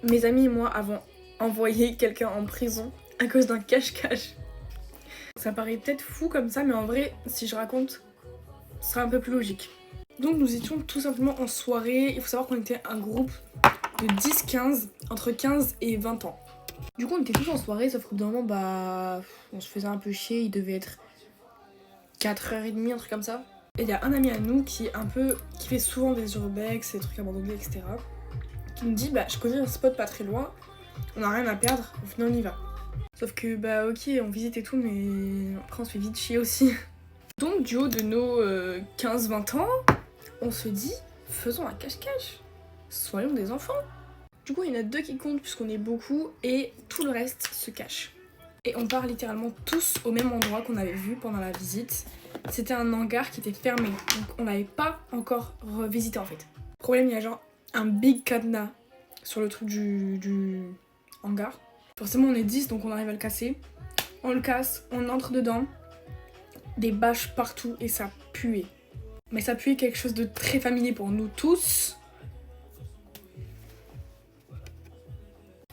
mes amis et moi avons envoyé quelqu'un en prison à cause d'un cache-cache. Ça paraît peut-être fou comme ça, mais en vrai, si je raconte, ce sera un peu plus logique. Donc nous étions tout simplement en soirée. Il faut savoir qu'on était un groupe de 10-15, entre 15 et 20 ans. Du coup on était tous en soirée, sauf qu'au bout d'un moment, bah, on se faisait un peu chier. Il devait être 4h30, un truc comme ça. Et il y a un ami à nous qui fait souvent des urbex, des trucs abandonnés, etc. Qui nous dit, bah je connais un spot pas très loin, on a rien à perdre, venez on y va. Sauf que bah ok, on visite et tout, mais après on se fait vite chier aussi. Donc du haut de nos 15-20 ans, on se dit, faisons un cache-cache, soyons des enfants. Du coup il y en a 2 qui comptent puisqu'on est beaucoup et tout le reste se cache. Et on part littéralement tous au même endroit qu'on avait vu pendant la visite. C'était un hangar qui était fermé, donc on l'avait pas encore revisité en fait. Problème, il y a genre un big cadenas sur le truc du hangar. Forcément on est 10 donc on arrive à le casser. On le casse, on entre dedans, des bâches partout et ça puait. Mais ça puait quelque chose de très familier pour nous tous.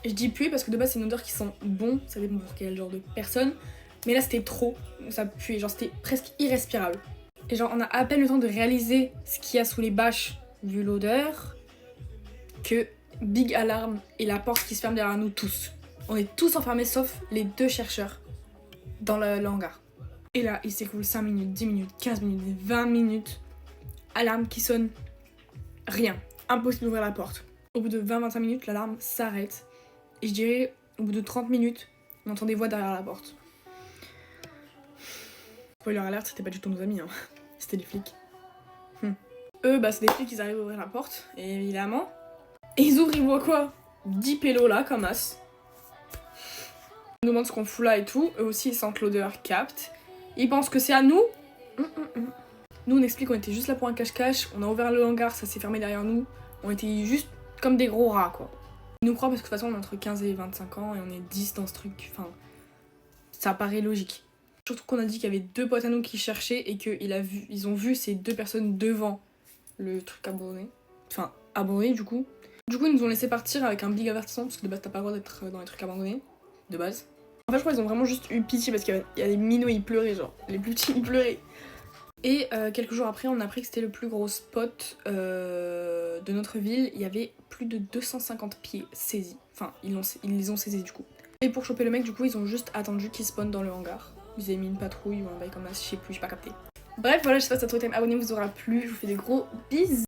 Je dis puer parce que de base c'est une odeur qui sent bon, ça dépend pour quel genre de personne. Mais là c'était trop, ça puait, genre c'était presque irrespirable. Et genre on a à peine le temps de réaliser ce qu'il y a sous les bâches vu l'odeur que big alarme et la porte qui se ferme derrière nous tous. On est tous enfermés sauf les 2 chercheurs dans le hangar. Et là il s'écoule 5 minutes, 10 minutes, 15 minutes, 20 minutes. Alarme qui sonne, rien, impossible d'ouvrir la porte. Au bout de 20-25 minutes l'alarme s'arrête. Et je dirais, au bout de 30 minutes, on entend des voix derrière la porte. Spoiler alert, c'était pas du tout nos amis, hein. C'était les flics. Eux, bah c'est des flics, ils arrivent à ouvrir la porte, et évidemment. Et ils ouvrent, ils voient quoi 10 pélos là, comme as. Ils nous demandent ce qu'on fout là et tout. Eux aussi, ils sentent l'odeur, captent. Ils pensent que c'est à nous. Nous, on explique qu'on était juste là pour un cache-cache. On a ouvert le hangar, ça s'est fermé derrière nous. On était juste comme des gros rats, quoi. Ils nous croient parce que de toute façon on est entre 15 et 25 ans et on est 10 dans ce truc, enfin ça paraît logique. Surtout qu'on a dit qu'il y avait 2 potes à nous qui cherchaient et qu'ils ont vu ces 2 personnes devant le truc abandonné. Enfin abandonné du coup. Du coup ils nous ont laissé partir avec un big avertissement parce que de base t'as pas le droit d'être dans les trucs abandonnés, de base. En fait je crois qu'ils ont vraiment juste eu pitié parce qu'il y a des minots, ils pleuraient genre, les plus petits ils pleuraient. Et quelques jours après, on a appris que c'était le plus gros spot de notre ville. Il y avait plus de 250 pieds saisis. Enfin, ils les ont saisis du coup. Et pour choper le mec, du coup, ils ont juste attendu qu'il spawn dans le hangar. Ils avaient mis une patrouille ou un bail comme ça, je sais plus, j'ai pas capté. Bref, voilà, j'espère que cette thème abonnez-vous vous aura plu. Je vous fais des gros bisous.